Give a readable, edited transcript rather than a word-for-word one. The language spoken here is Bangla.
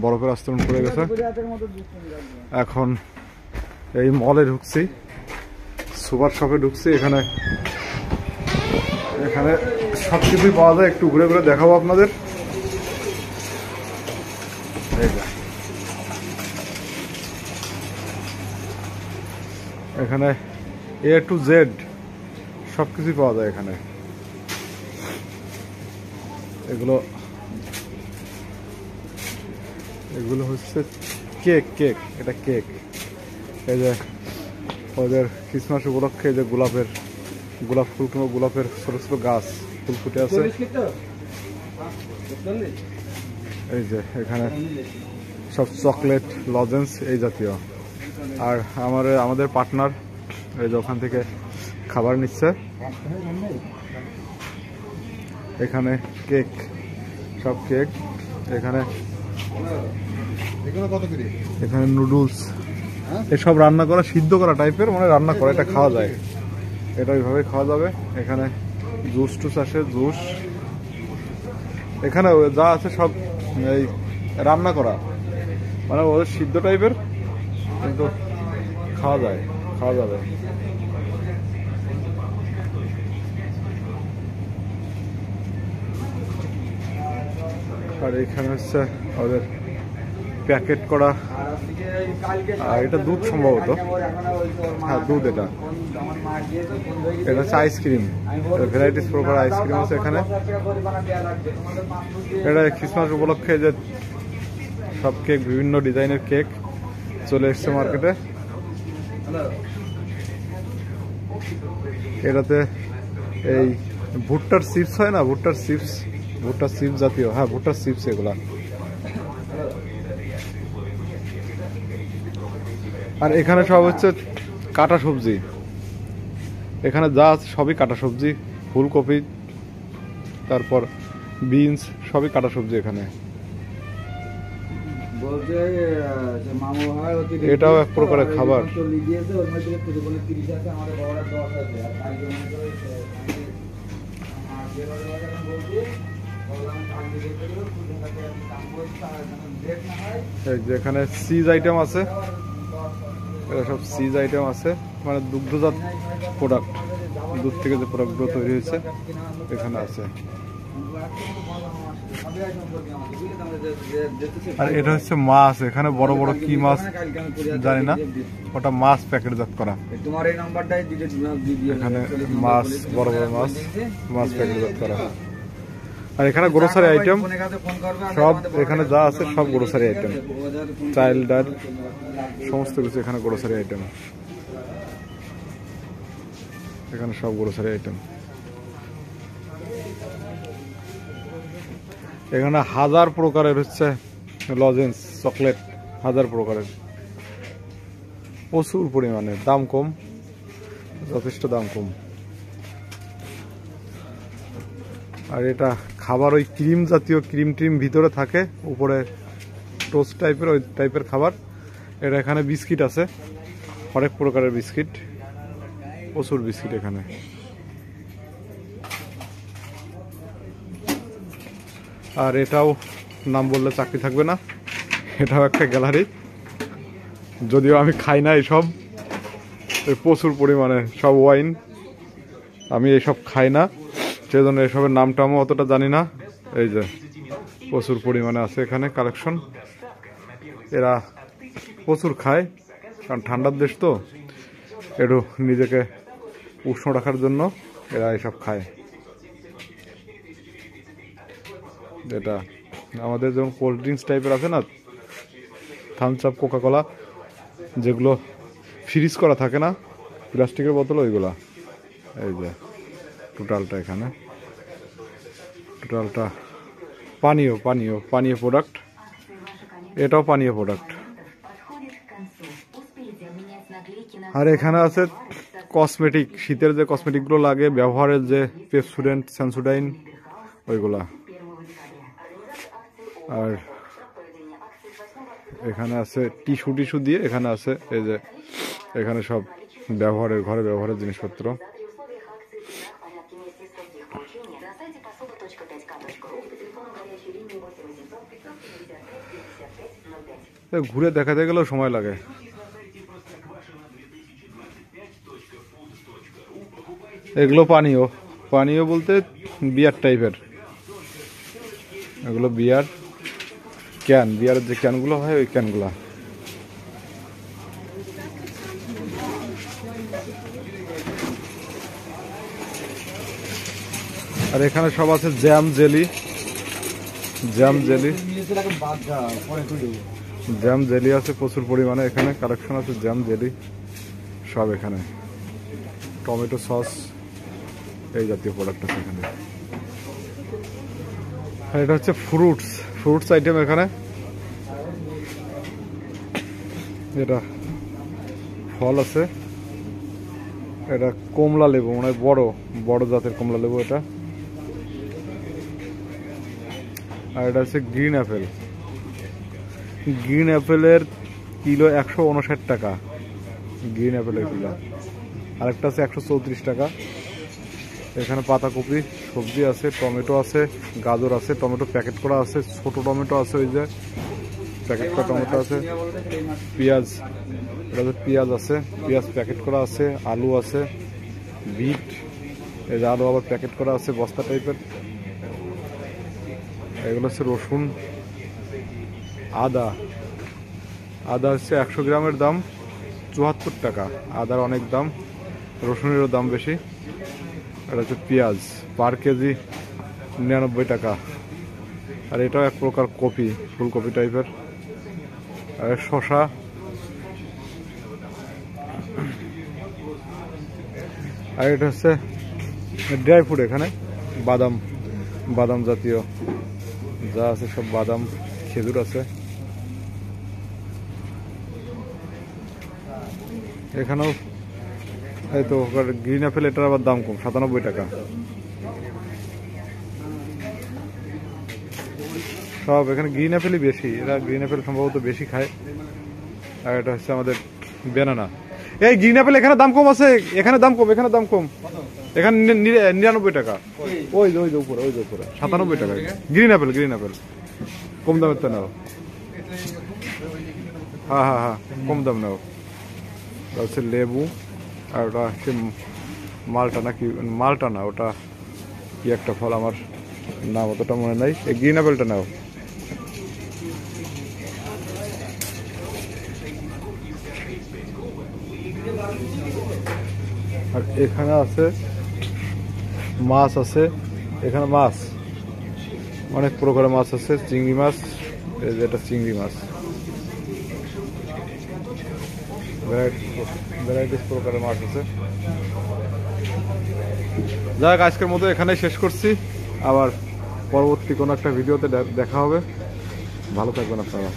বরফের আস্তরণ পড়ে গেছে। এখন এই মলে ঢুকছি, সুপার শপে ঢুকছি। এখানে এখানে সব কিছুই পাওয়া যায়, একটু ঘুরে ঘুরে দেখাবো আপনাদের। এখানে A to Z সব কিছুই পাওয়া যায় এখানে। এগুলো এগুলো হচ্ছে কেক। এটা কেক। এই যে ওদের ক্রিসমাস উপলক্ষে এই যে গোলাপ ফুল কিংবা গোলাপের ছোট ছোট গাছ ফুল ফুটে আছে। এই যে এখানে সব চকলেট, লজেন্স এই জাতীয়। আর আমাদের পার্টনার এই যে ওখান থেকে খাবার নিচ্ছে। এখানে কেক, সব কেক। এখানে নুডলস, এসব রান্না করা, সিদ্ধ করা টাইপের, মানে রান্না করা, এটা খাওয়া যায়, এটা ওইভাবে খাওয়া যাবে। এখানে জুস টুস আসে, জুস। এখানে যা আছে সব এই রান্না করা, মানে ওদের সিদ্ধ টাইপের, কিন্তু খাওয়া যাবে। আর এখানে হচ্ছে ওদের প্যাকেট করা, আর এটা দুধ সম্ভবত, হ্যাঁ দুধ। এটা হচ্ছে আইসক্রিম, ভ্যারাইটিস প্রকার আইসক্রিম আছে এখানে। এটা ক্রিসমাস উপলক্ষে যে সব কেক, বিভিন্ন ডিজাইনের কেক চলে এসছে মার্কেটে। এটাতে এই ভুট্টার চিপস হয় না, ভুট্টার চিপস জাতীয়, হ্যাঁ ভুট্টার চিপস এগুলা। আর এখানে সব হচ্ছে কাটা সবজি, এখানে যা আছে সবই কাটা সবজি, ফুলকপি, তারপর বিনস, সবই কাটা সবজি এখানে। এটাও এক প্রকারের খাবার। যেখানে চিজ আইটেম আছে, এটা সব চিজ আইটেম আছে, মানে দুগ্ধজাত প্রোডাক্ট, দুধ থেকে যে প্রোডাক্টগুলো তৈরি হয়েছে এখানে আছে। আর এটা হচ্ছে মাছ, এখানে বড় বড় কি মাছ জানি না, ওটা মাছ প্যাকেটজাত করা। এখানে মাছ, বড় বড় মাছ প্যাকেটজাত করা। আর এখানে গ্রোসারি আইটেম সব, এখানে যা আছে সব গ্রোসারি আইটেম, চাইল্ড ডাল সমস্ত কিছু এখানে গ্রোসারি আইটেম। এখানে সব গ্রোসারি আইটেম। এখানে 1000 প্রকারের হচ্ছে লজেন্স, চকলেট, 1000 প্রকারের, প্রচুর পরিমাণে, দাম কম, যথেষ্ট দাম কম। আর এটা খাবার ওই ক্রিম জাতীয়, ক্রিম ভিতরে থাকে, উপরে টোস্ট টাইপের, ওই টাইপের খাবার। এটা এখানে বিস্কিট আছে, অনেক প্রকারের বিস্কিট, প্রচুর বিস্কিট এখানে। আর এটাও নাম বললে চাকরি থাকবে না, এটাও একটা গ্যালারি, যদিও আমি খাই না এসব, প্রচুর পরিমাণে সব ওয়াইন, আমি এসব খাই না, সেজন্য এসবের নামটামও অতটা জানি না। এই যে প্রচুর পরিমাণে আছে এখানে কালেকশন, এরা প্রচুর খায়, কারণ ঠান্ডার দেশ তো, একটু নিজেকে উষ্ণ রাখার জন্য এরা এসব খায়। এটা আমাদের যেমন কোল্ড ড্রিঙ্কস টাইপের আছে না, থামস আপ, কোকা কোলা, যেগুলো ফ্রিজ করা থাকে না, প্লাস্টিকের বোতল, ওইগুলা। এই যে টোটালটা এখানে, টোটালটা পানীয় প্রোডাক্ট, এটাও পানীয় প্রোডাক্ট। আর এখানে আছে কসমেটিক, শীতের যে কসমেটিকগুলো লাগে, ব্যবহারের যে পেপসোডেন্ট, সেন্সোডাইন, ওইগুলা। আর এখানে আছে টিস্যু দিয়ে, এখানে আছে এই যে, এখানে সব ব্যবহারের, ঘরে ব্যবহারের জিনিসপত্র। ঘুরে দেখাতে গেলেও সময় লাগে। এগুলো পানীয়, পানীয় বলতে বিয়ার টাইপের, এগুলো বিয়ার ক্যান, বিয়ারের যে ক্যানগুলো হয় ওই ক্যানগুলো। আর এখানে সব আছে jam jelly, jam jelly, jam jelly আছে প্রচুর পরিমাণে এখানে, কালেকশন আছে জ্যাম জেলি সব এখানে, টমেটো সস এই জাতীয় প্রোডাক্ট আছে এখানে। আর এটা হচ্ছে ফ্রুটস, ফ্রুটস আইটেম এখানে। এটা ফল আছে, এটা কমলা লেবু, মানে বড় বড় জাতের কমলা লেবু এটা। আর এটা হচ্ছে গ্রিন অ্যাপেল, গ্রিন অ্যাপেলের কিলো 159 টাকা, গ্রিন অ্যাপেলের কিলো। আরেকটা আছে 134 টাকা। এখানে পাতাকপি সবজি আছে, টমেটো আছে, গাজর আছে, টমেটো প্যাকেট করা আছে, ছোট টমেটো আছে, ওই যে প্যাকেট করা টমেটো আছে, পেঁয়াজ, এটা পেঁয়াজ আছে, পেঁয়াজ প্যাকেট করা আছে, আলু আছে, বিট, এই যে আলু আবার প্যাকেট করা আছে বস্তা টাইপের। এগুলো হচ্ছে রসুন, আদা, আদা হচ্ছে 100 গ্রামের দাম 74 টাকা, আদার অনেক দাম, রসুনেরও দাম বেশি। এটা হচ্ছে পেঁয়াজ, পার কেজি 99 টাকা। আর এটাও এক প্রকার কপি, ফুলকপি টাইপের। আর শসা, আর এটা হচ্ছে ড্রাই ফ্রুট, এখানে বাদাম, বাদাম জাতীয় যা আছে সব বাদাম, খেজুর আছে। এখানেও এই তো গ্রিন অ্যাপেল, এটার আবার দাম কম, 97 টাকা। সব এখানে গ্রিন অ্যাপেলই বেশি, এরা গ্রিন অ্যাপেল সম্ভবত বেশি খায়। আর এটা হচ্ছে আমাদের বেনানা। এই গ্রিন অ্যাপেল এখানে দাম কম আছে, এখানে দাম কম, এখানে দাম কম, এখানে 99 টাকা। ওই যে ওই যে উপরে, ওই যে উপরে 97 টাকা গ্রিন অ্যাপেল, গ্রিন অ্যাপেল কম দামের তো নাও। হ্যাঁ হ্যাঁ হ্যাঁ, কম দাম নাও। ওটা হচ্ছে লেবু, আর ওটা হচ্ছে মালটা, নাকি মালটা না, ওটা কি একটা ফল, আমার নাম অতটা মনে নাই। এই গ্রিন অ্যাপেলটা নাও। আর এখানে আছে মাছ আছে, এখানে মাছ অনেক প্রকারের মাছ আছে, চিংড়ি মাছ, এটা চিংড়ি মাছ, ভ্যারাইটিস প্রকারের মাছ আছে। যাক, আজকের মতো এখানে শেষ করছি, আবার পরবর্তী কোনো একটা ভিডিওতে দেখা হবে। ভালো থাকবেন আপনারা।